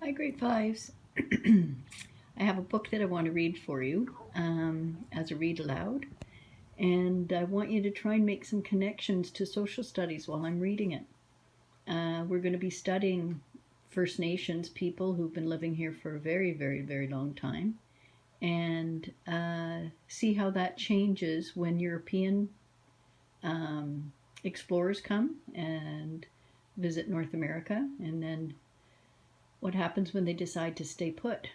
Hi, grade fives. I have a book that I want to read for you as a read aloud, and I want you to try and make some connections to social studies while I'm reading it. We're going to be studying First Nations people who've been living here for a very, very, very long time, and see how that changes when European explorers come and visit North America, and then what happens when they decide to stay put.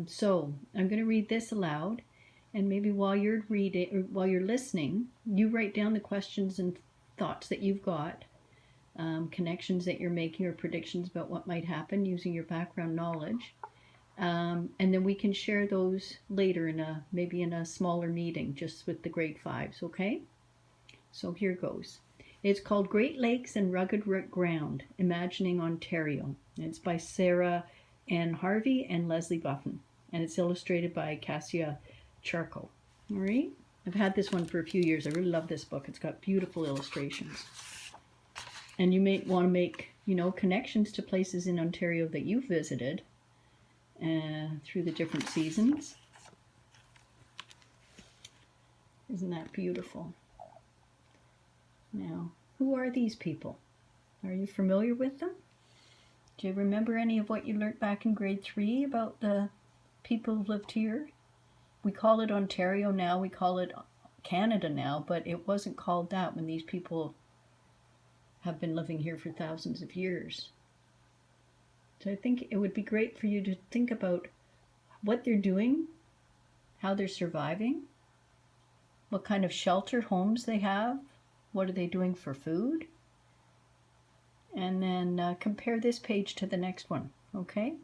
So I'm going to read this aloud, and maybe while you're reading or while you're listening, you write down the questions and thoughts that you've got, connections that you're making, or predictions about what might happen using your background knowledge. And then we can share those later maybe in a smaller meeting just with the grade fives, okay? So here goes. It's called Great Lakes and Rugged Ground, Imagining Ontario. It's by Sarah Ann Harvey and Leslie Buffin, and it's illustrated by Cassia Charco. All right? I've had this one for a few years. I really love this book. It's got beautiful illustrations. And you may want to make, connections to places in Ontario that you've visited through the different seasons. Isn't that beautiful? Now, who are these people? Are you familiar with them? Do you remember any of what you learned back in grade 3 about the people who lived here? We call it Ontario now, we call it Canada now, but it wasn't called that when these people have been living here for thousands of years. So I think it would be great for you to think about what they're doing, how they're surviving, what kind of shelter homes they have, what are they doing for food, and then compare this page to the next one, okay?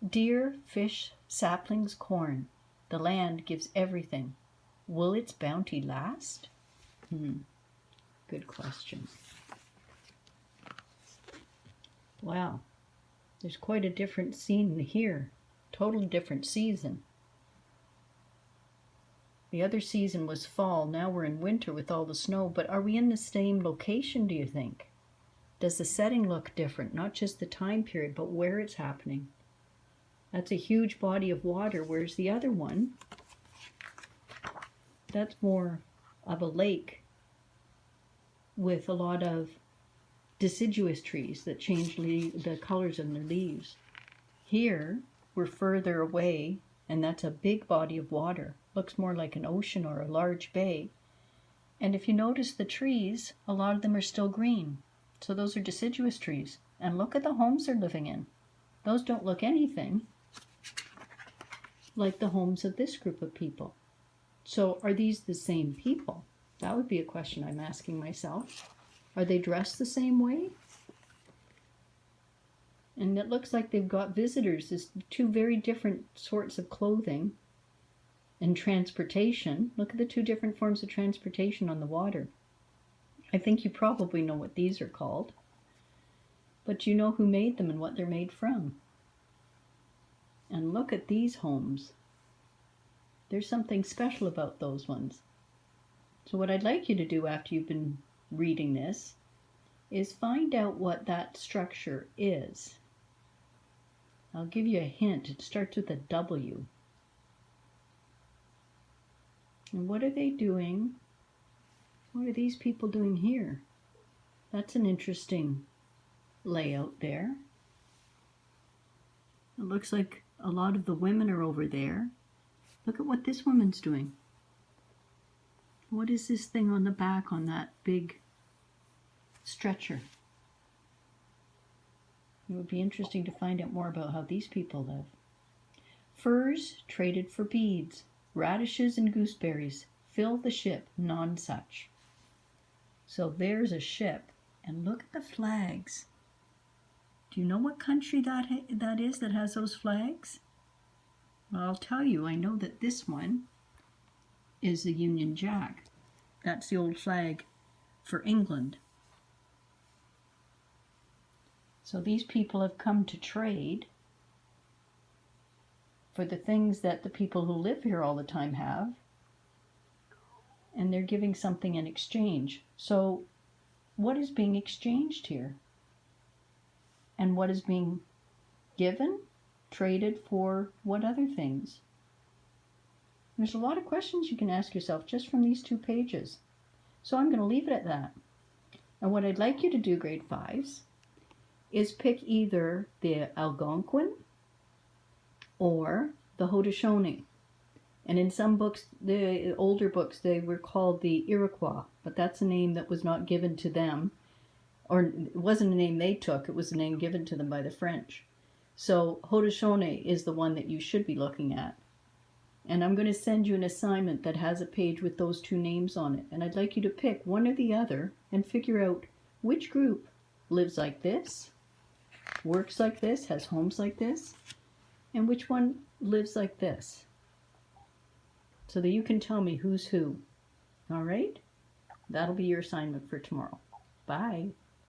Deer, fish, saplings, corn. The land gives everything. Will its bounty last? Good question. Wow, there's quite a different scene here. Total different season. The other season was fall. Now we're in winter with all the snow. But are we in the same location, do you think? Does the setting look different? Not just the time period, but where it's happening. That's a huge body of water, whereas the other one, that's more of a lake with a lot of deciduous trees that change the colors of their leaves. Here, we're further away, and that's a big body of water. Looks more like an ocean or a large bay. And if you notice the trees, a lot of them are still green. So those are deciduous trees. And look at the homes they're living in. Those don't look anything like the homes of this group of people. So are these the same people? That would be a question I'm asking myself. Are they dressed the same way? And it looks like they've got visitors. There's two very different sorts of clothing and transportation. Look at the two different forms of transportation on the water. I think you probably know what these are called. But you know who made them and what they're made from. And look at these homes. There's something special about those ones. So what I'd like you to do after you've been reading this is find out what that structure is. I'll give you a hint. It starts with a W. And what are they doing? What are these people doing here? That's an interesting layout there. It looks like a lot of the women are over there. Look at what this woman's doing. What is this thing on the back on that big stretcher? It would be interesting to find out more about how these people live. Furs traded for beads, radishes and gooseberries. Fill the ship, none such. So there's a ship, and look at the flags. Do you know what country that is that has those flags? Well, I'll tell you, I know that this one is the Union Jack. That's the old flag for England. So these people have come to trade for the things that the people who live here all the time have, and they're giving something in exchange. So what is being exchanged here? And what is being given, traded for what other things? There's a lot of questions you can ask yourself just from these 2 pages. So I'm going to leave it at that. And what I'd like you to do, grade 5s, is pick either the Algonquin or the Haudenosaunee. And in some books, the older books, they were called the Iroquois, but that's a name that was not given to them, or it wasn't a name they took, it was a name given to them by the French. So Haudenosaunee is the one that you should be looking at. And I'm going to send you an assignment that has a page with those 2 names on it. And I'd like you to pick one or the other and figure out which group lives like this, works like this, has homes like this, and which one lives like this, so that you can tell me who's who. All right? That'll be your assignment for tomorrow. Bye.